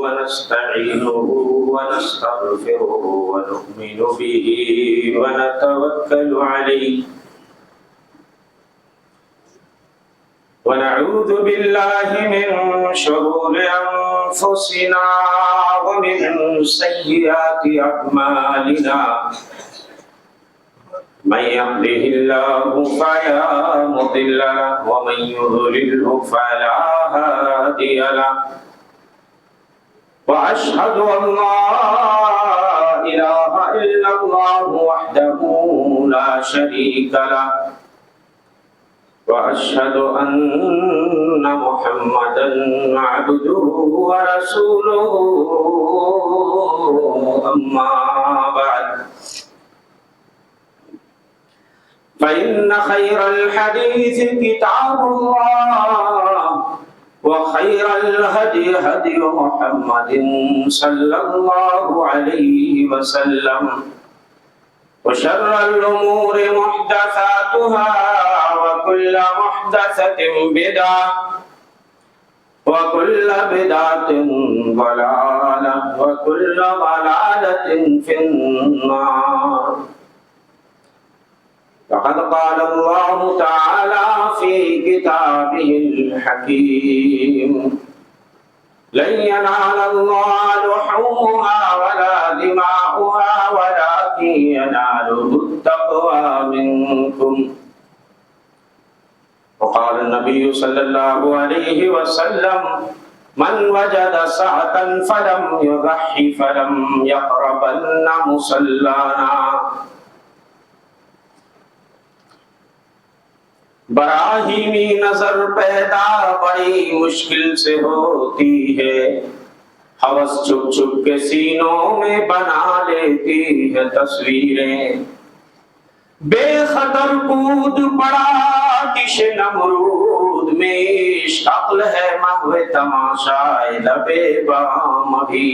ونستعينه ونستغفره ونؤمن به ونتوكل عليه ونعوذ بالله من شرور أنفسنا ومن سيئات أعمالنا من يهده الله فلا مضل له ومن يضلله فلا هادي له وأشهد أن لا إله إلا الله وحده لا شريك له وأشهد أن محمدا عبده ورسوله أما بعد فإن خير الحديث كتاب الله وخير الهدي هدي محمد صلى الله عليه وسلم وشر الأمور محدثاتها وكل محدثة بدعة وكل بدعة ضلالة وكل ضلالة في النار. لقد قال الله تعالى في كتابه الحكيم لن ينال الله لحومها ولا دماؤها ولكن يناله التقوى منكم. وقال النبي صلى الله عليه وسلم من وجد سعة فلم يضحي فلم يقربن مصلانا. براہیمی نظر پیدا بڑی مشکل سے ہوتی ہے، ہوس چھپ چھپ کے سینوں میں بنا لیتی ہے تصویریں. بے خطر کود پڑا آتش نمرود میں، عشق عقل ہے محو تماشائے لبے بام ابھی.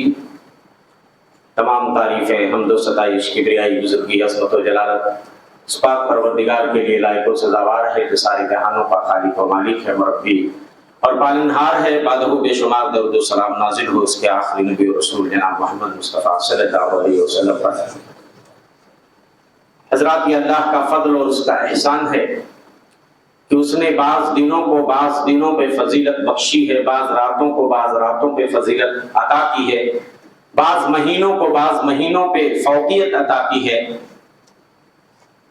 تمام تعریفیں حمد و ستائش کبریائی بزرگی عظمت و جلالت اس پاک پروردگار کے لیے لائق و سزاوار ہے جو سارے جہانوں کا خالق و مالک ہے، مربی اور پالنہار ہے. بعدہ بے شمار درود و سلام نازل ہو اس کے آخری نبی و رسول جناب محمد مصطفیٰ صلی اللہ علیہ وسلم پر. حضرات، یہ اللہ کا فضل اور اس کا احسان ہے کہ اس نے بعض دنوں کو بعض دنوں پہ فضیلت بخشی ہے، بعض راتوں کو بعض راتوں پہ فضیلت عطا کی ہے، بعض مہینوں کو بعض مہینوں پہ فوقیت عطا کی ہے.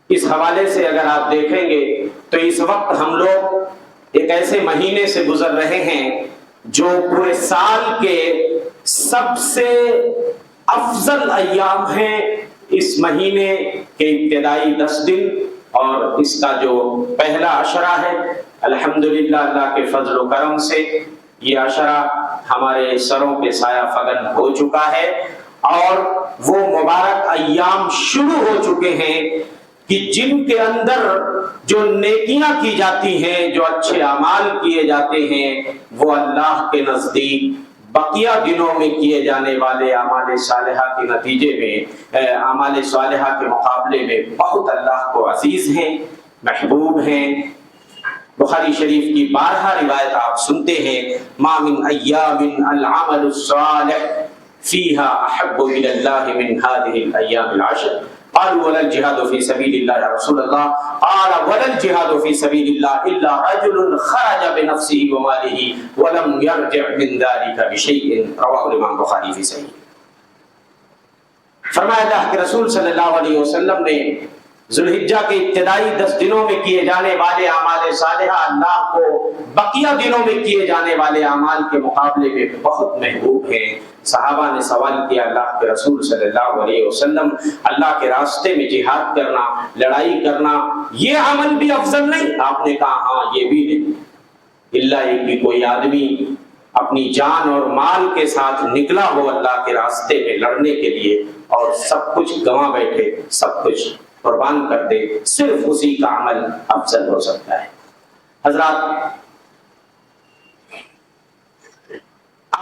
اس حوالے سے اگر آپ دیکھیں گے تو اس وقت ہم لوگ ایک ایسے مہینے سے گزر رہے ہیں جو پورے سال کے سب سے افضل ایام ہیں. اس مہینے کے ابتدائی 10 دن اور اس کا جو پہلا عشرہ ہے، الحمدللہ اللہ کے فضل و کرم سے یہ عشرہ ہمارے سروں کے سایہ فگن ہو چکا ہے اور وہ مبارک ایام شروع ہو چکے ہیں کہ جن کے اندر جو نیکیاں کی جاتی ہیں، جو اچھے اعمال کیے جاتے ہیں، وہ اللہ کے نزدیک بقیہ دنوں میں کیے جانے والے اعمال صالحہ کے نتیجے میں، اعمال صالحہ کے مقابلے میں بہت اللہ کو عزیز ہیں، محبوب ہیں. بخاری شریف کی بارہا روایت آپ سنتے ہیں، ما من ایام العمل الصالح فیہا احب الی اللہ من هذه الايام العشر. قالوا ولا الجهاد في سبيل الله يا رسول الله؟ قال ولا الجهاد في سبيل الله إلا رجل خرج بنفسه وماله ولم يرجع من ذلك بشيء. رواه الإمام البخاري في صحيح. فرمایا اللہ کے رسول صلی اللہ علیہ وسلم نے ذوالحجہ کے ابتدائی 10 دنوں میں کیے جانے والے اعمال صالحہ اللہ کو بقیہ دنوں میں کیے جانے والے اعمال کے مقابلے میں بہت محبوب ہیں. صحابہ نے سوال کیا، اللہ کے رسول صلی اللہ علیہ وسلم، اللہ کے راستے میں جہاد کرنا، لڑائی کرنا، یہ عمل بھی افضل نہیں؟ آپ نے کہا ہاں یہ بھی نہیں، اللہ ایک بھی کوئی آدمی اپنی جان اور مال کے ساتھ نکلا ہو اللہ کے راستے میں لڑنے کے لیے اور سب کچھ گنوا بیٹھے، سب کچھ قربان کر دے، صرف اسی کا عمل افضل ہو سکتا ہے. حضرات،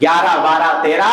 11, 12, 13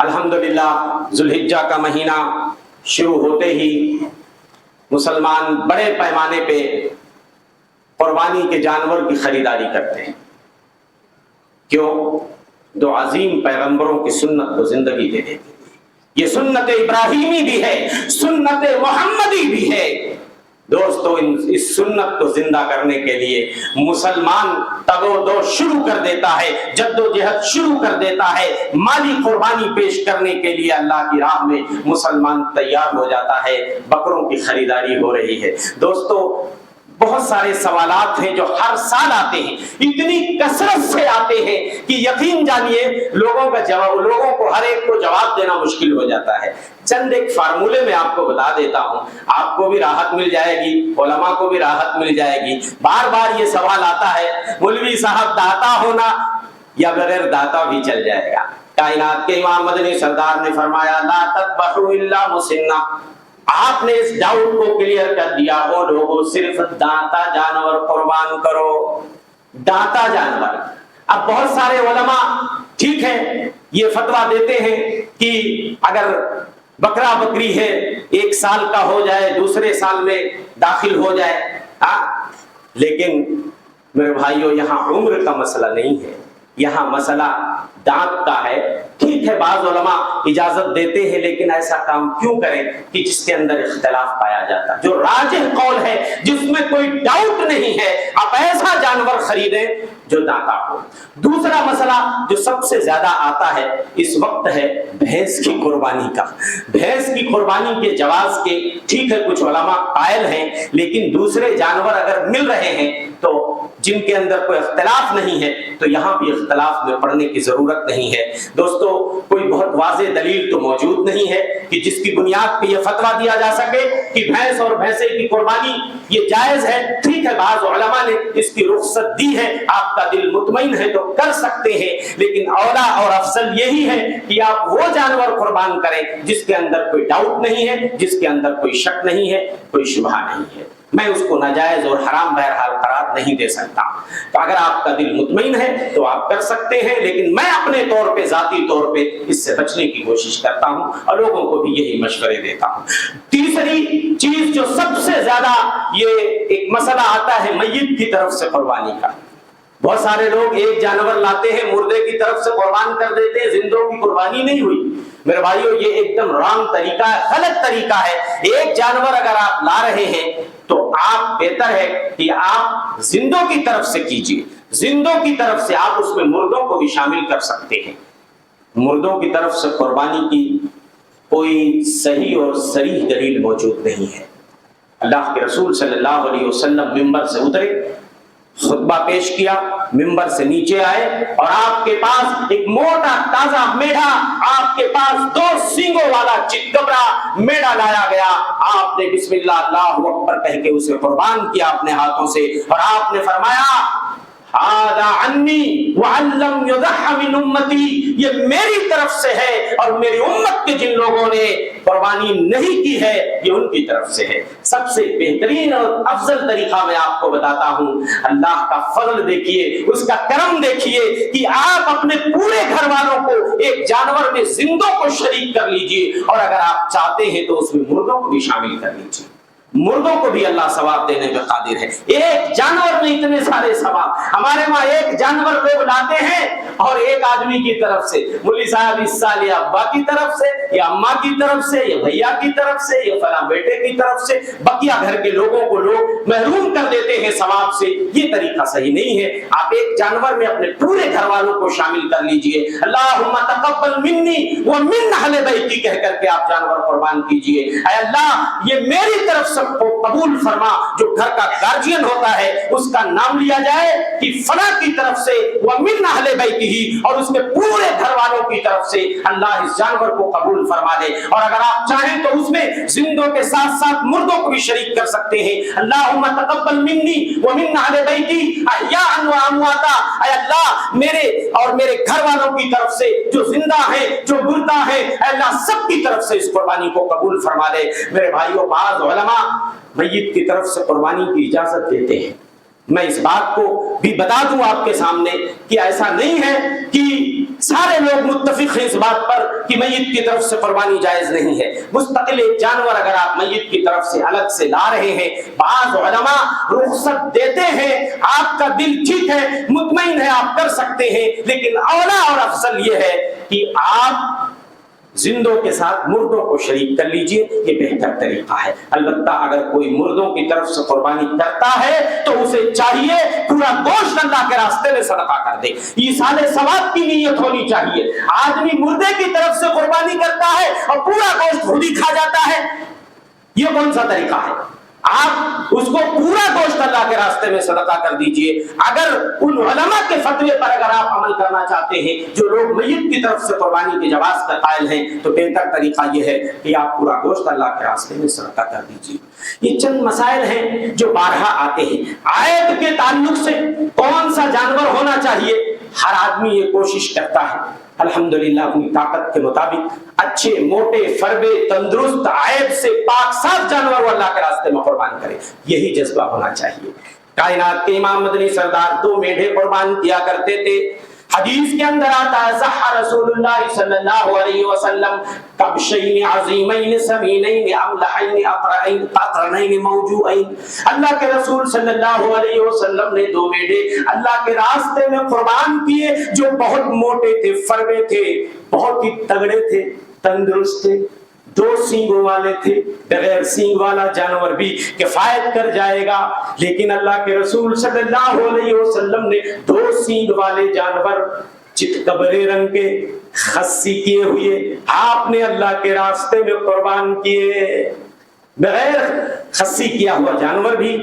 الحمدللہ ذوالحجہ کا مہینہ شروع ہوتے ہی مسلمان بڑے پیمانے پہ قربانی کے جانور کی خریداری کرتے ہیں. کیوں؟ دو عظیم پیغمبروں کی سنت کو زندگی دے دیتے ہیں. یہ سنت ابراہیمی بھی ہے، سنت محمدی بھی ہے. دوستو اس سنت کو زندہ کرنے کے لیے مسلمان تگ و دو شروع کر دیتا ہے، جد و جہد شروع کر دیتا ہے. مالی قربانی پیش کرنے کے لیے اللہ کی راہ میں مسلمان تیار ہو جاتا ہے. بکروں کی خریداری ہو رہی ہے. دوستو بہت سارے سوالات ہیں جو ہر سال آتے ہیں، اتنی کثرت سے آتے ہیں کہ یقین جانیے لوگوں کو ہر ایک کو جواب دینا مشکل ہو جاتا ہے. چند ایک فارمولے میں آپ کو بتا دیتا ہوں، آپ کو بھی راحت مل جائے گی، علماء کو بھی راحت مل جائے گی. بار بار یہ سوال آتا ہے مولوی صاحب داتا ہونا یا بغیر داتا بھی چل جائے گا. کائنات کے امام مدنی سردار نے فرمایا لا تذبحوا الا مسنہ. آپ نے اس ڈاؤٹ کو کلیئر کر دیا، وہ لوگوں صرف دانتا جانور قربان کرو، دانتا جانور. اب بہت سارے علماء ٹھیک ہے یہ فتویٰ دیتے ہیں کہ اگر بکرا بکری ہے 1 سال کا ہو جائے دوسرے سال میں داخل ہو جائے. لیکن میرے بھائیو یہاں عمر کا مسئلہ نہیں ہے، یہاں مسئلہ دانت کا ہے. ٹھیک ہے بعض علماء اجازت دیتے ہیں، لیکن ایسا کام کیوں کریں کہ جس کے اندر اختلاف پایا جاتا ہے. جو راجح قول ہے جس میں کوئی ڈاؤٹ نہیں ہے، آپ ایسا جانور خریدیں جو دانتا ہو. دوسرا مسئلہ جو سب سے زیادہ آتا ہے اس وقت ہے بھینس کی قربانی کا. بھینس کی قربانی کے جواز کے ٹھیک ہے کچھ علماء قائل ہیں، لیکن دوسرے جانور اگر مل رہے ہیں تو جن کے اندر کوئی اختلاف نہیں ہے تو یہاں بھی اختلاف میں پڑنے کی ضرورت نہیں ہے. دوستو کوئی بہت واضح دلیل تو موجود نہیں ہے کہ جس کی بنیاد پہ یہ فتویٰ دیا جا سکے کہ بھینس اور بھینسے کی قربانی یہ جائز ہے. ٹھیک ہے بعض علماء نے اس کی رخصت دی ہے، آپ کا دل مطمئن ہے تو کر سکتے ہیں، لیکن اولا اور افضل یہی ہے کہ آپ وہ جانور قربان کریں جس کے اندر کوئی ڈاؤٹ نہیں ہے، جس کے اندر کوئی شک نہیں ہے، کوئی شبہ نہیں ہے. میں اس کو ناجائز اور حرام بہرحال قرار نہیں دے سکتا. تو اگر آپ کا دل مطمئن ہے تو آپ کر سکتے ہیں، لیکن میں اپنے طور پہ ذاتی طور پہ اس سے بچنے کی کوشش کرتا ہوں اور لوگوں کو بھی یہی مشورے دیتا ہوں. تیسری چیز جو سب سے زیادہ یہ ایک مسئلہ آتا ہے میت کی طرف سے قربانی کا. بہت سارے لوگ ایک جانور لاتے ہیں مردے کی طرف سے قربان کر دیتے ہیں، زندوں کی قربانی نہیں ہوئی. میرے بھائیو یہ ایک دم رانگ طریقہ ہے، غلط طریقہ ہے. ایک جانور اگر آپ لا رہے ہیں تو آپ بہتر ہے کہ آپ زندوں کی طرف سے کیجیے. زندوں کی طرف سے آپ اس میں مردوں کو بھی شامل کر سکتے ہیں. مردوں کی طرف سے قربانی کی کوئی صحیح اور صریح دلیل موجود نہیں ہے. اللہ کے رسول صلی اللہ علیہ وسلم منبر سے اترے، خطبہ پیش کیا، منبر سے نیچے آئے اور آپ کے پاس ایک موٹا تازہ میڑھا، آپ کے پاس 2 سینگوں والا چتکبرا میڑھا لایا گیا. آپ نے بسم اللہ اللہ اکبر کہہ کے اسے قربان کیا اپنے ہاتھوں سے اور آپ نے فرمایا هذا عني وعن لم يضح من امتي، یہ میری طرف سے ہے اور میری امت کے جن لوگوں نے قربانی نہیں کی ہے یہ ان کی طرف سے ہے. سب سے بہترین اور افضل طریقہ میں آپ کو بتاتا ہوں. اللہ کا فضل دیکھیے، اس کا کرم دیکھیے کہ آپ اپنے پورے گھر والوں کو ایک جانور میں زندوں کو شریک کر لیجئے، اور اگر آپ چاہتے ہیں تو اس میں مردوں کو بھی شامل کر لیجئے. مردوں کو بھی اللہ ثواب دینے میں قادر ہے. ایک جانور میں اتنے سارے ثواب. ہمارے وہاں ایک جانور لوگ لاتے ہیں اور ایک آدمی کی طرف سے، مولوی صاحب اس سال یا ابا کی طرف سے یا اماں کی طرف سے یا بھیا کی طرف سے یا فلاں بیٹے کی طرف سے، بقیہ گھر کے لوگوں کو لوگ محروم کر دیتے ہیں ثواب سے. یہ طریقہ صحیح نہیں ہے. آپ ایک جانور میں اپنے پورے گھر والوں کو شامل کر لیجئے. اللہم تقبل منی ومن اہل بیتی کہہ کر کے آپ جانور قربان کیجئے. اے اللہ یہ میری طرف سے کو قبول فرما. جو گھر کا گارجین ہوتا ہے اس کا نام لیا جائے کہ فلاں کی طرف سے ومن اہل بیتہ، اور اس کے پورے گھر والوں کی طرف سے اللہ اس جانور کو قبول فرما دے. اور اگر آپ چاہیں تو اس میں زندوں کے ساتھ ساتھ مردوں کو بھی شریک کر سکتے ہیں. اللہم تقبل منی ومن اہل بیتی احیاء و امواتا. اے اللہ میرے اور میرے گھر والوں کی طرف سے جو زندہ ہیں جو مردہ ہیں، اے اللہ سب کی طرف سے اس قربانی کو قبول فرما دے. میرے بھائیوں بعض علماء میت کی طرف سے قربانی کی اجازت دیتے ہیں. میں اس بات کو بھی بتا دوں آپ کے سامنے کہ ایسا نہیں ہے کہ سارے لوگ متفق ہیں اس بات پر کہ میت کی طرف سے قربانی جائز نہیں ہے. مستقل ایک جانور اگر آپ میت کی طرف سے الگ سے لا رہے ہیں، بعض علماء رخصت دیتے ہیں، آپ کا دل ٹھیک ہے، مطمئن ہے، آپ کر سکتے ہیں، لیکن اولا اور افضل یہ ہے کہ آپ زندوں کے ساتھ مردوں کو شریک کر لیجئے، یہ بہتر طریقہ ہے. البتہ اگر کوئی مردوں کی طرف سے قربانی کرتا ہے تو اسے چاہیے پورا گوشت اللہ کے راستے میں صدقہ کر دے. ایصال ثواب کی نیت ہونی چاہیے. آدمی مردے کی طرف سے قربانی کرتا ہے اور پورا گوشت خود ہی کھا جاتا ہے، یہ کون سا طریقہ ہے؟ آپ اس کو پورا گوشت اللہ کے راستے میں صدقہ کر دیجئے. اگر ان علماء کے فتوے پر اگر آپ عمل کرنا چاہتے ہیں جو لوگ میت کی طرف سے قربانی کے جواز کا قائل ہیں، تو بہتر طریقہ یہ ہے کہ آپ پورا گوشت اللہ کے راستے میں صدقہ کر دیجئے. یہ چند مسائل ہیں جو بارہا آتے ہیں. عائد کے تعلق سے کون سا جانور ہونا چاہیے؟ ہر آدمی یہ کوشش کرتا ہے الحمدللہ اپنی طاقت کے مطابق اچھے موٹے فربے تندرست عیب سے پاک صاف جانور اللہ کے راستے میں قربان کرے. یہی جذبہ ہونا چاہیے. کائنات کے امام مدنی سردار 2 میڈھے قربان کیا کرتے تھے. حدیث کے اندر آتا ہے ضحى رسول اللہ صلی اللہ علیہ وسلم کبشین عظیمین سمینین املحین اقرنین موجوعین. اللہ کے رسول صلی اللہ علیہ وسلم نے 2 میڈھے اللہ کے راستے میں قربان کیے جو بہت موٹے تھے، فربے تھے، بہت ہی تگڑے تھے، تندرست تھے، 2 سینگوں والے تھے. بغیر سینگ والا جانور بھی کفایت کر جائے گا، لیکن اللہ کے رسول صلی اللہ علیہ وسلم نے 2 سینگ والے جانور چتکبرے رنگ کے خصی کیے ہوئے آپ نے اللہ کے راستے میں قربان کیے. بغیر خصی کیا ہوا جانور بھی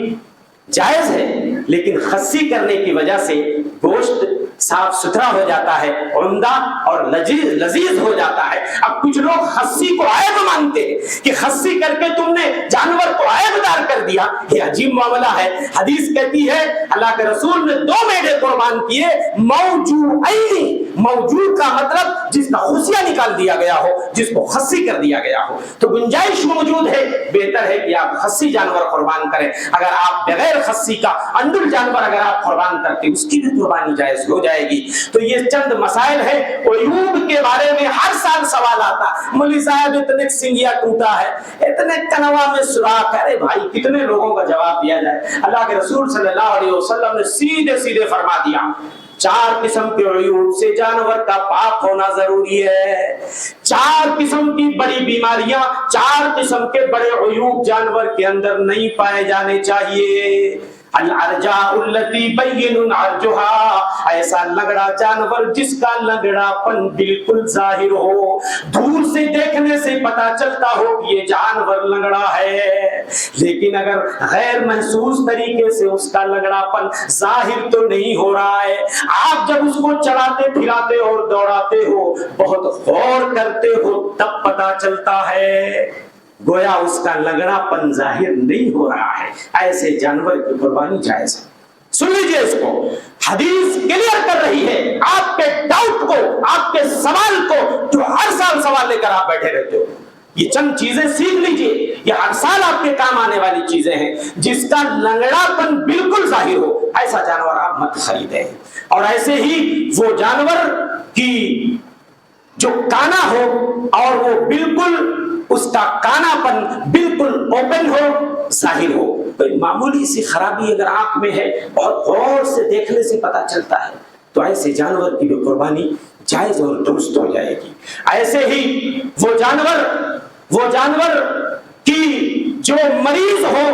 جائز ہے، لیکن خصی کرنے کی وجہ سے گوشت صاف ستھرا ہو جاتا ہے، عمدہ اور لذیذ ہو جاتا ہے. اب کچھ لوگ خصی کو عیب مانتے ہیں کہ خصی کر کے تم نے جانور کو عیب دار کر دیا. یہ عجیب معاملہ ہے. حدیث کہتی ہے اللہ کے رسول نے 2 میڈھے قربان کیے موجوعین. موجود کا مطلب جس کا خصیہ نکال دیا گیا ہو، جس کو خصی کر دیا گیا ہو. تو گنجائش موجود ہے، بہتر ہے کہ آپ خصی جانور قربان کریں. اگر آپ بغیر خصی کا انڈل جانور اگر آپ قربان کرتے اس کی بھی قربانی جائز ہو جائے گی. تو یہ چند مسائل ہیں. عیوب کے بارے میں ہر سال سوال آتا، مولوی صاحب اتنے سنگیا ٹوٹا ہے، اتنے کنوا میں سوراخ ہے. ارے بھائی کتنے لوگوں کا جواب دیا جائے؟ اللہ کے رسول صلی اللہ علیہ وسلم نے سیدھے سیدھے فرما دیا 4 قسم کے عیوب سے جانور کا پاک ہونا ضروری ہے. 4 قسم کی بڑی بیماریاں، 4 قسم کے بڑے عیوب جانور کے اندر نہیں پائے جانے چاہیے. الارجاء التي بین عرجها، ایسا لنگڑا جانور جس کا لنگڑا پن بالکل ظاہر ہو، دور سے دیکھنے سے پتا چلتا ہو کہ یہ جانور لنگڑا ہے، لیکن اگر غیر محسوس طریقے سے اس کا لنگڑا پن ظاہر تو نہیں ہو رہا ہے، آپ جب اس کو چلاتے پھراتے اور دوڑاتے ہو، بہت غور کرتے ہو، تب پتا چلتا ہے گویا اس کا لنگڑا پن ظاہر نہیں ہو رہا ہے. ایسے جانور کی قربانی جائز ہے. سن لیجئے اس کو، حدیث کلیئر کر رہی ہے آپ کے ڈاؤٹ کو، آپ کے سوال کو جو ہر سال سوال لے کر آپ بیٹھے رہتے ہو. یہ چند چیزیں سیکھ لیجئے، یہ ہر سال آپ کے کام آنے والی چیزیں ہیں. جس کا لنگڑا پن بالکل ظاہر ہو ایسا جانور آپ مت خریدیں. اور ایسے ہی وہ جانور کی جو کانا ہو اور وہ بالکل اس کا کانا پن بالکل اوپن ہو، ظاہر ہو. کوئی معمولی سی خرابی اگر آنکھ میں ہے بہت غور سے دیکھنے سے پتا چلتا ہے، تو ایسے جانور کی بھی قربانی جائز اور درست ہو جائے گی. ایسے ہی وہ جانور کی جو مریض ہو،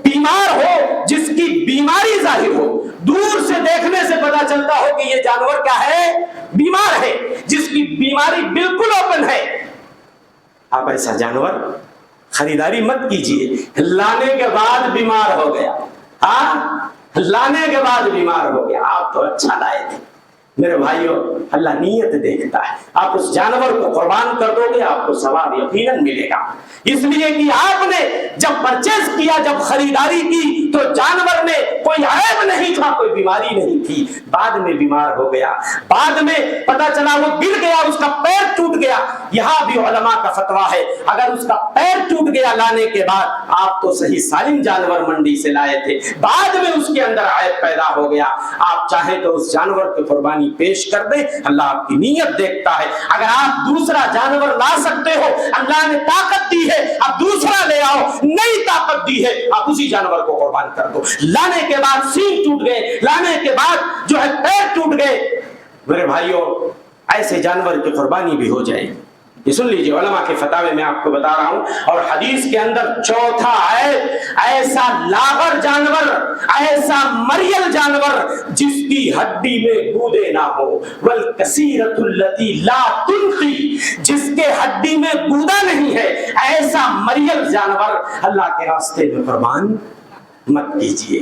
بیمار ہو، جس کی بیماری ظاہر ہو، دور سے دیکھنے سے پتا چلتا ہو کہ یہ جانور کیا ہے، بیمار ہے، جس کی بیماری بالکل اوپن ہے، آپ ایسا جانور خریداری مت کیجئے. لانے کے بعد بیمار ہو گیا، لانے کے بعد بیمار ہو گیا، آپ تو اچھا لائے تھے. میرے بھائیوں، اللہ نیت دیکھتا ہے. آپ اس جانور کو قربان کر دو گے، آپ کو ثواب یقیناً ملے گا. اس لیے کہ آپ نے جب پرچیز کیا، جب خریداری کی، تو جانور میں کوئی عیب نہیں تھا، کوئی بیماری نہیں تھی. بعد میں بیمار ہو گیا، بعد میں پتا چلا وہ گر گیا، اس کا پیر ٹوٹ گیا، یہاں بھی علماء کا فتویٰ ہے اگر اس کا پیر ٹوٹ گیا لانے کے بعد، آپ تو صحیح سالم جانور منڈی سے لائے تھے، بعد میں اس کے اندر عیب پیدا ہو گیا، آپ چاہیں تو اس جانور کی قربانی پیش کر دیں، اللہ آپ کی نیت دیکھتا ہے۔ اگر آپ دوسرا جانور لا سکتے ہو، اللہ نے طاقت دی ہے، اب دوسرا لے آؤ، نئی طاقت دی ہے، آپ اسی جانور کو قربان کر دو۔ لانے کے بعد سینگ ٹوٹ گئے، لانے کے بعد جو ہے پیر ٹوٹ گئے، میرے بھائیوں ایسے جانور کی قربانی بھی ہو جائے گی۔ یہ سن لیجئے، علماء کے فتاوے میں آپ کو بتا رہا ہوں۔ اور حدیث کے اندر چوتھا عیب، ایسا لاغر جانور، ایسا مریل جانور جس کی ہڈی میں گودے نہ ہو، والکثیرۃ التی لا تنقی، جس کے ہڈی میں گودا نہیں ہے، ایسا مریل جانور اللہ کے راستے میں قربان مت کیجئے۔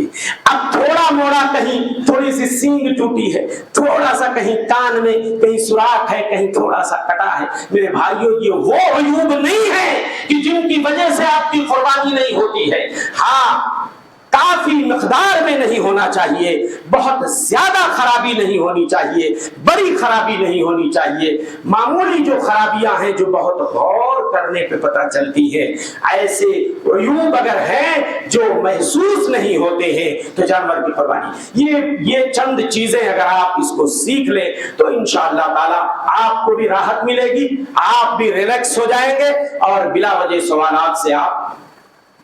اب تھوڑا موڑا کہیں تھوڑی سی سینگ ٹوٹی ہے، تھوڑا سا کہیں کان میں کہیں سوراخ ہے، کہیں تھوڑا سا کٹا ہے، میرے بھائیوں یہ وہ عیوب نہیں ہے کہ جن کی وجہ سے آپ کی قربانی نہیں ہوتی ہے۔ ہاں کافی مقدار میں نہیں ہونا چاہیے، بہت زیادہ خرابی نہیں ہونی چاہیے، بڑی خرابی نہیں ہونی چاہیے، معمولی جو خرابیاں ہیں جو بہت غور کرنے پہ پتہ چلتی ہے، ایسے عیوب اگر ہیں جو محسوس نہیں ہوتے ہیں تو جانور کی قربانی، یہ چند چیزیں اگر آپ اس کو سیکھ لیں تو انشاءاللہ تعالی آپ کو بھی راحت ملے گی، آپ بھی ریلیکس ہو جائیں گے اور بلا وجہ سوالات سے آپ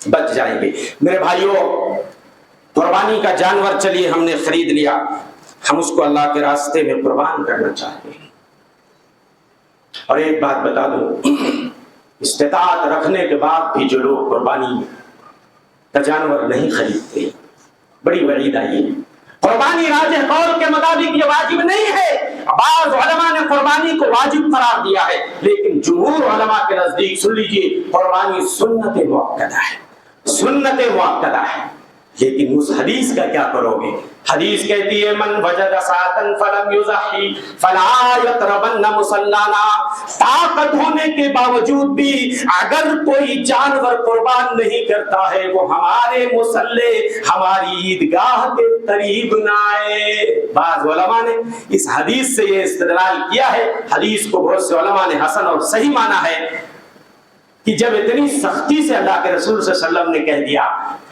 بچ جائیں گے۔ میرے بھائیوں قربانی کا جانور چلیے ہم نے خرید لیا، ہم اس کو اللہ کے راستے میں قربان کرنا چاہتے ہیں۔ اور ایک بات بتا دوں، استطاعت رکھنے کے بعد بھی جو لوگ قربانی کا جانور نہیں خریدتے، بڑی وعید آئی ہے۔ قربانی راجح قول کے مطابق یہ واجب نہیں ہے، بعض علماء نے قربانی کو واجب قرار دیا ہے، لیکن جمہور علماء کے نزدیک سن لیجیے قربانی سنت مؤکدہ ہے، سنت مؤکدہ ہے۔ لیکن اس حدیث کا کیا کرو گے؟ حدیث کہتی ہے من وجد ساعتن فلم یضحی فلا یقربن مصلانا، طاقت ہونے کے باوجود بھی اگر کوئی جانور قربان نہیں کرتا ہے وہ ہمارے مصلی ہماری عیدگاہ کے قریب نہ آئے۔ بعض علماء نے اس حدیث سے یہ استدلال کیا ہے، حدیث کو بہت سے علماء نے حسن اور صحیح مانا ہے کہ جب اتنی سختی سے اللہ کے رسول صلی اللہ علیہ وسلم نے کہہ دیا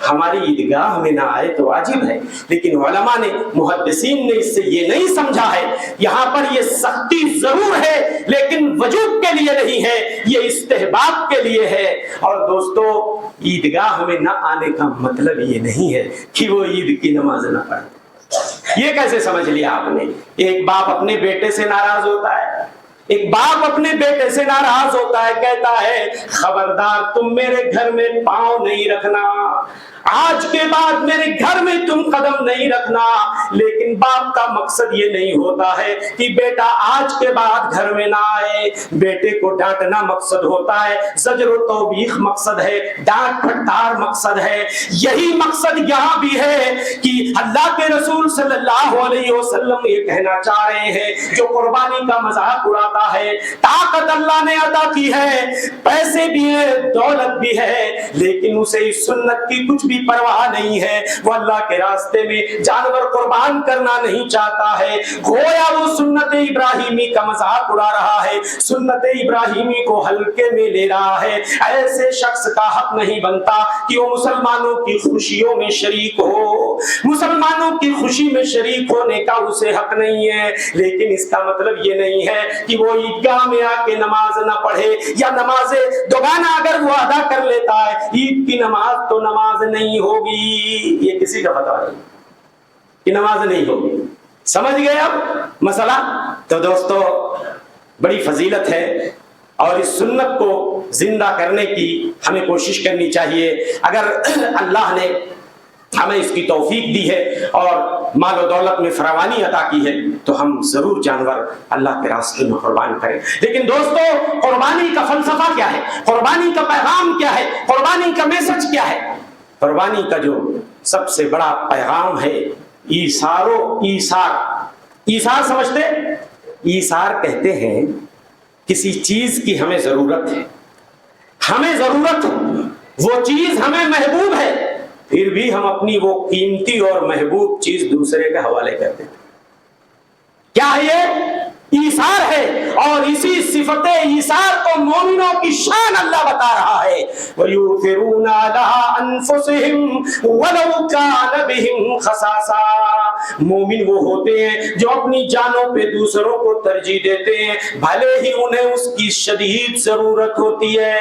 ہماری عیدگاہ میں نہ آئے تو واجب ہے، لیکن علماء نے محدثین نے اس سے یہ نہیں سمجھا ہے، یہاں پر یہ سختی ضرور ہے لیکن وجوب کے لیے نہیں ہے، یہ استحباب کے لیے ہے۔ اور دوستو عیدگاہ میں نہ آنے کا مطلب یہ نہیں ہے کہ وہ عید کی نماز نہ پڑھے۔ یہ کیسے سمجھ لیا آپ نے؟ ایک باپ اپنے بیٹے سے ناراض ہوتا ہے، ایک باپ اپنے بیٹے سے ناراض ہوتا ہے، کہتا ہے خبردار تم میرے گھر میں پاؤں نہیں رکھنا، آج کے بعد میرے گھر میں تم قدم نہیں رکھنا۔ لیکن باپ کا مقصد یہ نہیں ہوتا ہے کہ بیٹا آج کے بعد گھر میں نہ آئے، بیٹے کو ڈانٹنا مقصد ہوتا ہے، زجر و توبیخ مقصد ہے، ڈانٹ پھٹکار مقصد ہے۔ یہی مقصد یہاں بھی ہے کہ اللہ کے رسول صلی اللہ علیہ وسلم یہ کہنا چاہ رہے ہیں جو قربانی کا مذاق اڑاتا ہے، طاقت اللہ نے عطا کی ہے، پیسے بھی ہیں، دولت بھی ہے، لیکن اسے اس سنت کی کچھ بھی پرواہ نہیں ہے، وہ اللہ کے راستے میں جانور قربان کرنا نہیں چاہتا ہے، گویا وہ سنت ابراہیمی کا مذاق اڑا رہا ہے، سنت ابراہیمی کو ہلکے میں لے رہا ہے۔ ایسے شخص کا حق نہیں بنتا کہ وہ مسلمانوں کی خوشیوں میں شریک ہو، مسلمانوں کی خوشی میں شریک ہونے کا اسے حق نہیں ہے، لیکن اس کا مطلب یہ نہیں ہے کہ وہ عیدگاہ میں آ کے نماز نہ پڑھے، یا نماز دوگانہ اگر وہ ادا کر لیتا ہے، عید کی نماز تو نماز نہیں ہوگی، یہ کسی کا پتہ نہیں کہ نماز نہیں ہوگی۔ سمجھ گئے اب مسئلہ؟ تو دوستو بڑی فضیلت ہے اور اس سنت کو زندہ کرنے کی ہمیں کوشش کرنی چاہیے۔ اگر اللہ نے ہمیں اس کی توفیق دی ہے اور مال و دولت میں فراوانی عطا کی ہے تو ہم ضرور جانور اللہ کے راستے میں قربان کریں۔ لیکن دوستو قربانی کا فلسفہ کیا ہے؟ قربانی کا پیغام کیا ہے؟ قربانی کا میسج کیا ہے؟ قربانی کا جو سب سے بڑا پیغام ہے ایثار و ایثار۔ ایثار سمجھتے؟ ایثار کہتے ہیں کسی چیز کی ہمیں ضرورت ہے، ہمیں ضرورت ہے، وہ چیز ہمیں محبوب ہے، پھر بھی ہم اپنی وہ قیمتی اور محبوب چیز دوسرے کے حوالے کرتے ہیں۔ کیا ہے یہ؟ ایثار ہے۔ اور اسی صفت ایثار کو مومنوں کی شان اللہ بتا رہا ہے وَيُؤْثِرُونَ عَلَىٰ أَنفُسِهِمْ وَلَوْ كَانَ بِهِمْ خَصَاصَةٌ مومن وہ ہوتے ہیں جو اپنی جانوں پہ دوسروں کو ترجیح دیتے ہیں بھلے ہی انہیں اس کی شدید ضرورت ہوتی ہے.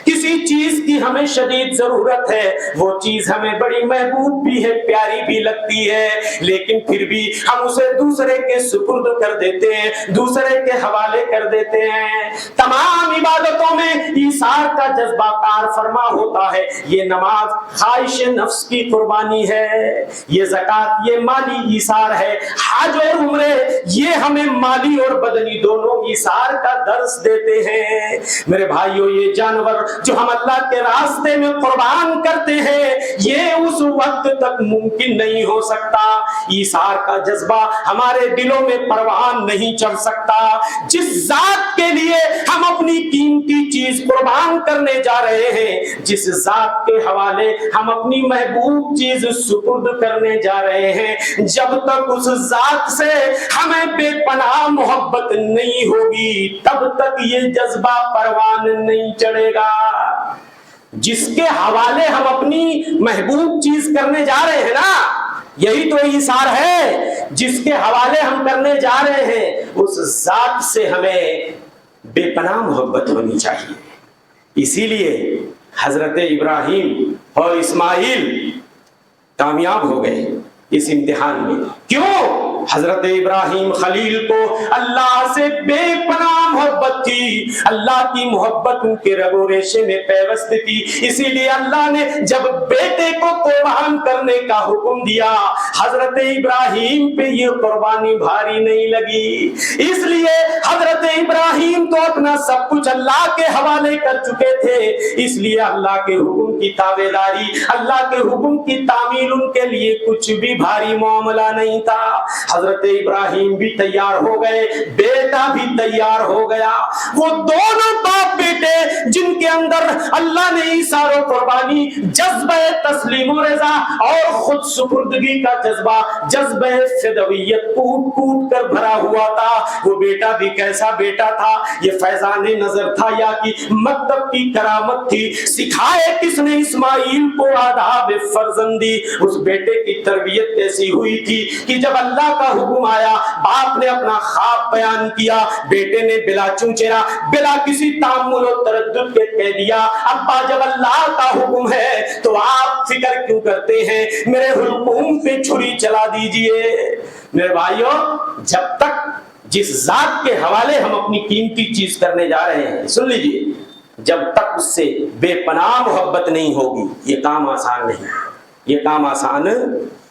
کسی چیز کی ہمیں شدید ضرورت ہے, وہ چیز ہمیں بڑی محبوب بھی ہے, پیاری بھی لگتی ہے, لیکن پھر بھی ہم اسے دوسرے کے سپرد کر دیتے ہیں, دوسرے کے حوالے کر دیتے ہیں. تمام عبادتوں میں ایثار کا جذبہ کار فرما ہوتا ہے. یہ نماز خواہش نفس کی قربانی ہے, یہ زکات یہ مالی ایثار ہے, حج اور عمرے یہ ہمیں مالی اور بدنی دونوں ایثار کا درس دیتے ہیں. میرے بھائیوں, یہ جانور جو ہم اللہ کے راستے میں قربان کرتے ہیں یہ اس وقت تک ممکن نہیں ہو سکتا. ایثار کا جذبہ ہمارے دلوں میں پروان نہیں چڑھ سکتا. جس ذات کے لیے ہم اپنی قیمتی چیز قربان کرنے جا رہے ہیں, جس ذات کے حوالے ہم اپنی محبوب چیز سپرد کرنے جا رہے ہیں, جب تک اس ذات سے ہمیں بے پناہ محبت نہیں ہوگی تب تک یہ جذبہ پروان نہیں چڑھے گا. جس کے حوالے ہم اپنی محبوب چیز کرنے جا رہے ہیں نا, یہی تو ایثار ہے. جس کے حوالے ہم کرنے جا رہے ہیں اس ذات سے ہمیں بے پناہ محبت ہونی چاہیے. اسی لیے حضرت ابراہیم اور اسماعیل کامیاب ہو گئے اس امتحان میں. کیوں؟ حضرت ابراہیم خلیل کو اللہ سے بے پناہ محبت تھی, اللہ کی محبت ان کے رگ و ریشے میں پیوست تھی. اسی لیے اللہ نے جب بیٹے کو قربان کرنے کا حکم دیا, حضرت ابراہیم پہ یہ قربانی بھاری نہیں لگی. اس لیے حضرت ابراہیم تو اپنا سب کچھ اللہ کے حوالے کر چکے تھے, اس لیے اللہ کے حکم کی تابعداری, اللہ کے حکم کی تعمیل ان کے لیے کچھ بھی بھاری معاملہ نہیں تھا. حضرت ابراہیم بھی تیار ہو گئے, بیٹا بھی تیار ہو گیا. وہ دونوں باپ بیٹے جن کے اندر اللہ نے ایثار و قربانی, جذبہ تسلیم و رضا اور خود سپردگی کا جذبہ, جذبہ فدویت کوٹ کوٹ کر بھرا ہوا تھا. وہ بیٹا بھی کیسا بیٹا تھا, یہ فیضان نظر تھا یا کہ مکتب کی کرامت تھی. سکھائے کس نے اسماعیل کو آداب فرزندی. اس بیٹے کی تربیت ایسی ہوئی تھی کہ جب اللہ کا حکم آیا, باپ نے اپنا خواب بیان کیا, بیٹے نے بلا چونچرا بلا کسی تامل و تردد کے کہہ دیا, ابا جب اللہ کا حکم ہے تو آپ فکر کیوں کرتے ہیں, میرے حکم پہ چھری چلا دیجئے. میرے بھائیوں, جب تک جس ذات کے حوالے ہم اپنی قیمتی چیز کرنے جا رہے ہیں, سن لیجئے, جب تک اس سے بے پناہ محبت نہیں ہوگی یہ کام آسان نہیں, یہ کام آسان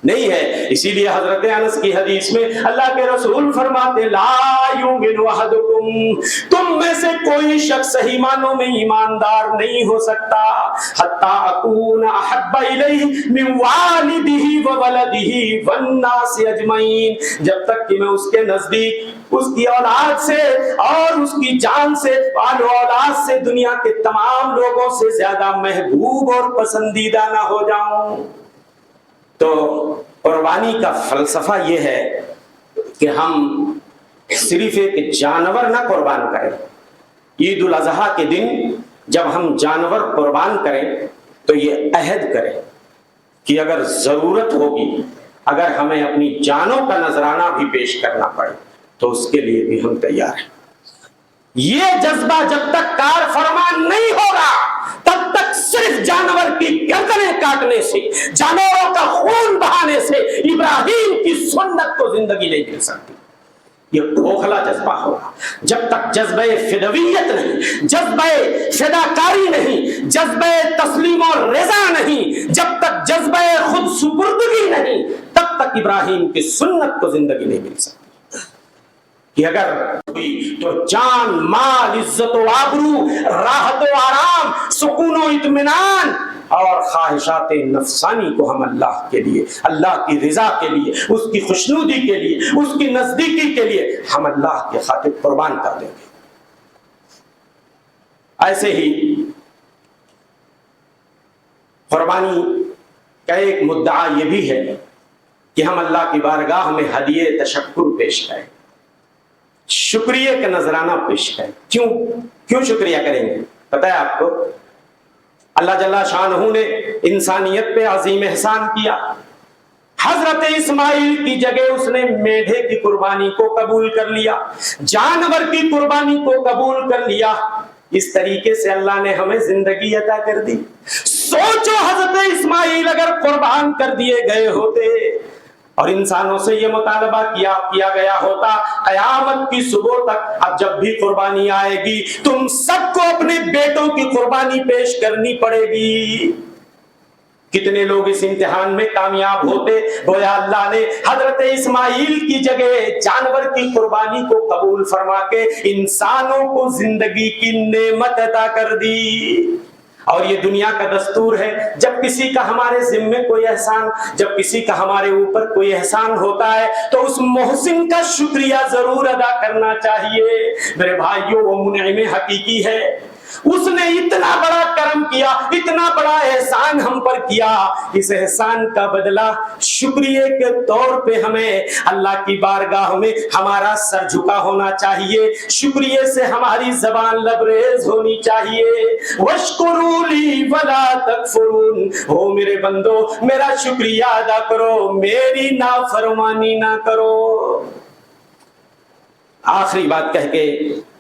نہیں ہے. اسی لیے حضرت انس کی حدیث میں اللہ کے رسول فرماتے, لا یؤمن احدکم, تم میں سے کوئی شخص صحیح معنوں میں ایماندار نہیں ہو سکتا, حتی اکون احب الیہ من والدہ وولدہ والناس اجمعین, جب تک کہ میں اس کے نزدیک اس کی اولاد سے اور اس کی جان سے اور اولاد سے دنیا کے تمام لوگوں سے زیادہ محبوب اور پسندیدہ نہ ہو جاؤں. تو قربانی کا فلسفہ یہ ہے کہ ہم صرف ایک جانور نہ قربان کریں. عید الاضحیٰ کے دن جب ہم جانور قربان کریں تو یہ عہد کریں کہ اگر ضرورت ہوگی, اگر ہمیں اپنی جانوں کا نذرانہ بھی پیش کرنا پڑے تو اس کے لیے بھی ہم تیار ہیں. یہ جذبہ جب تک کار فرمان نہیں ہوگا تب تک صرف جانور کی گردنیں کاٹنے سے, جانوروں کا خون بہانے سے ابراہیم کی سنت کو زندگی نہیں مل سکتی. یہ کھوکھلا جذبہ ہوگا. جب تک جذبہ فدویت نہیں, جذبہ فداکاری نہیں, جذبہ تسلیم اور رضا نہیں, جب تک جذبہ خود سپردگی نہیں, تب تک ابراہیم کی سنت کو زندگی نہیں مل سکتی. کہ اگر ہوئی تو جان, مال, عزت و آبرو, راحت و آرام, سکون و اطمینان اور خواہشات نفسانی کو ہم اللہ کے لیے, اللہ کی رضا کے لیے, اس کی خوشنودی کے لیے, اس کی نزدیکی کے لیے ہم اللہ کے خاطر قربان کر دیں گے. ایسے ہی قربانی کا ایک مدعا یہ بھی ہے کہ ہم اللہ کی بارگاہ میں ہدیہ تشکر پیش کریں. شکریہ کا نذرانہ پیش کریں. کیوں شکریہ کریں گے پتہ ہے آپ کو؟ اللہ جل شانہ نے انسانیت پہ عظیم احسان کیا. حضرت اسماعیل کی جگہ اس نے میڈھے کی قربانی کو قبول کر لیا, جانور کی قربانی کو قبول کر لیا. اس طریقے سے اللہ نے ہمیں زندگی عطا کر دی. سوچو حضرت اسماعیل اگر قربان کر دیے گئے ہوتے اور انسانوں سے یہ مطالبہ کیا گیا ہوتا قیامت کی صبح تک اب جب بھی قربانی آئے گی تم سب کو اپنے بیٹوں کی قربانی پیش کرنی پڑے گی, کتنے لوگ اس امتحان میں کامیاب ہوتے؟ گویا اللہ نے حضرت اسماعیل کی جگہ جانور کی قربانی کو قبول فرما کے انسانوں کو زندگی کی نعمت عطا کر دی. اور یہ دنیا کا دستور ہے, جب کسی کا ہمارے ذمے کوئی احسان, جب کسی کا ہمارے اوپر کوئی احسان ہوتا ہے تو اس محسن کا شکریہ ضرور ادا کرنا چاہیے. میرے بھائیوں, وہ منعم حقیقی ہے, اس نے اتنا بڑا کرم کیا, اتنا بڑا احسان ہم پر کیا. اس احسان کا بدلہ شکریہ کے طور پہ ہمیں اللہ کی بارگاہ میں ہمارا سر جھکا ہونا چاہیے, شکریہ سے ہماری زبان لبریز ہونی چاہیے. وَاشْكُرُوا لِي وَلَا تَكْفُرُونَ, ہو میرے بندو میرا شکریہ ادا کرو, میری نافرمانی نہ کرو. آخری بات کہہ کے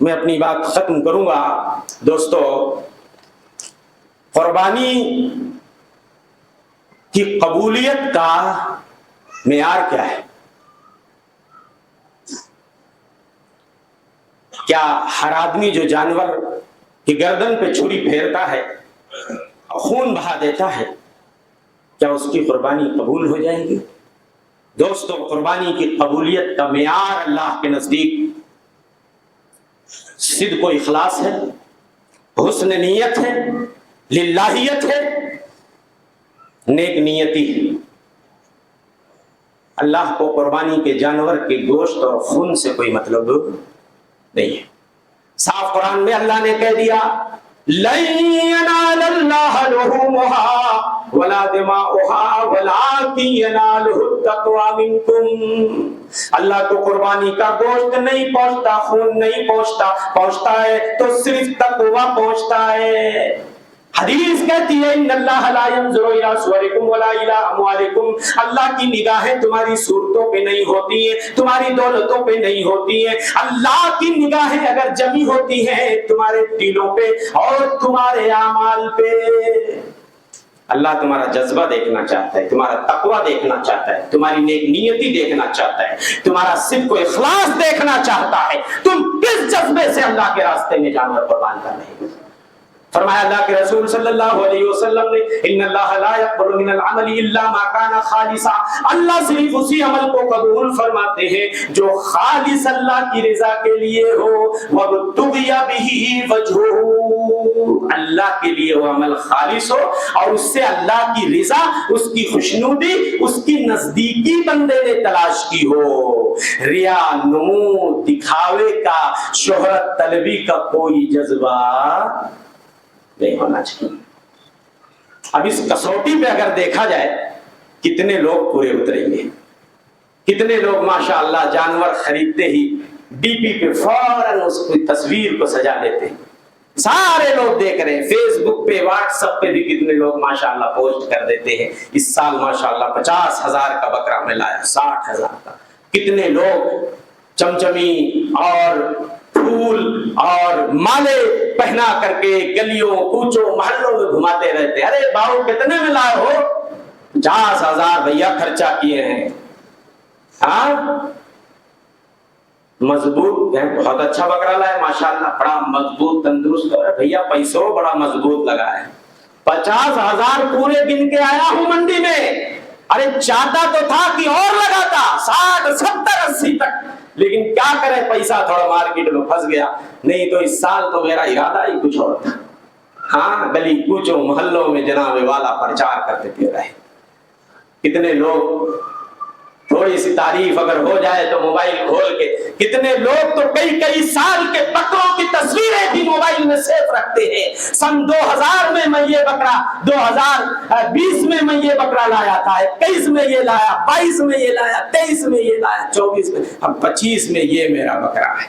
میں اپنی بات ختم کروں گا. دوستو, قربانی کی قبولیت کا معیار کیا ہے؟ کیا ہر آدمی جو جانور کی گردن پہ چھری پھیرتا ہے, خون بہا دیتا ہے, کیا اس کی قربانی قبول ہو جائے گی؟ دوستو, قربانی کی قبولیت کا معیار اللہ کے نزدیک صدق و اخلاص ہے, حسن نیت ہے, للہیت ہے, نیک نیتی ہے. اللہ کو قربانی کے جانور کے گوشت اور خون سے کوئی مطلب نہیں ہے. صاف قرآن میں اللہ نے کہہ دیا لَن يَنَالَ اللَّهَ لُحُومُهَا وَلَا دِمَاؤُهَا وَلَٰكِن يَنَالُهُ التَّقْوَىٰ مِنكُمْ. اللہ کو قربانی کا گوشت نہیں پہنچتا, خون نہیں پہنچتا ہے تو صرف تقویٰ پہنچتا ہے. حدیث کہتی ہے ان اللہ لا ينظر الى صورکم ولا الى اموالکم, اللہ کی نگاہیں تمہاری صورتوں پہ نہیں ہوتی ہیں, تمہاری دولتوں پہ نہیں ہوتی ہیں. اللہ کی نگاہیں اگر جمی ہوتی ہیں تمہارے دلوں پہ اور تمہارے اعمال پہ. اللہ تمہارا جذبہ دیکھنا چاہتا ہے, تمہارا تقویٰ دیکھنا چاہتا ہے, تمہاری نیک نیتی دیکھنا چاہتا ہے, تمہارا صدق و اخلاص دیکھنا چاہتا ہے. تم کس جذبے سے اللہ کے راستے میں جانور قربان کر رہے ہو؟ فرمایا اللہ کے رسول صلی اللہ علیہ وسلم نے ان اللہ لا يقبل من العمل الا ما كان خالصا, اللہ صرف اسی عمل کو قبول فرماتے ہیں جو خالص اللہ کی رضا کے لیے ہو. وَابْتُغِيَ بِهِ وَجْهُهُ, اللہ کے لیے وہ عمل خالص ہو اور اس سے اللہ کی رضا, اس کی خوشنودی, اس کی نزدیکی بندے نے تلاش کی ہو. ریا, نمود, دکھاوے کا, شہرت طلبی کا کوئی جذبہ نہیں ہونا چاہیے. اب اس کسوٹی پہ اگر دیکھا جائے کتنے لوگ پورے اتریں گے, کتنے لوگ ماشاءاللہ جانور خریدتے ہی ڈی پی پہ فوراً اس کی تصویر کو سجا لیتے ہیں. سارے لوگ دیکھ رہے ہیں, فیس بک پہ, واٹس ایپ پہ بھی کتنے لوگ ماشاءاللہ پوسٹ کر دیتے ہیں اس سال ماشاءاللہ 50,000 کا بکرا میں لایا, 60,000 کا. کتنے لوگ چمچمی اور پھول اور مالے پہنا کر کے گلیوں, کوچوں, محلوں میں گھماتے رہتے. ارے باؤ کتنے میں لائے ہو؟ 50,000 بھیا خرچہ کیے ہیں. ہاں, مضبوط ہے, بہت اچھا بکرا لائے ماشاءاللہ, بڑا مضبوط تندرست. بھیا پیسوں بڑا مضبوط لگا ہے. 50,000 پورے گن کے آیا ہوں منڈی میں. ارے چاہتا تو تھا کہ اور لگاتا 60, 70, 80 تک, لیکن کیا کرے پیسہ تھوڑا مارکیٹ میں پھنس گیا. نہیں تو اس سال تو میرا ارادہ ہی کچھ اور تھا. ہاں, گلی کوچوں محلوں میں جناب والا پرچار کرتے پھر رہے. کتنے لوگ تھوڑی سی تعریف اگر ہو جائے تو موبائل کھول کے, کتنے لوگ تو کئی سال کے بکروں کی تصویریں بھی موبائل میں سیف رکھتے ہیں. سن 2000 میں یہ بکرا, 2020 میں یہ بکرا لایا تھا, 21 میں یہ لایا, 22 میں یہ لایا, 23 میں یہ لایا, 24 میں, اب 25 میں یہ میرا بکرا ہے.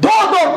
2-2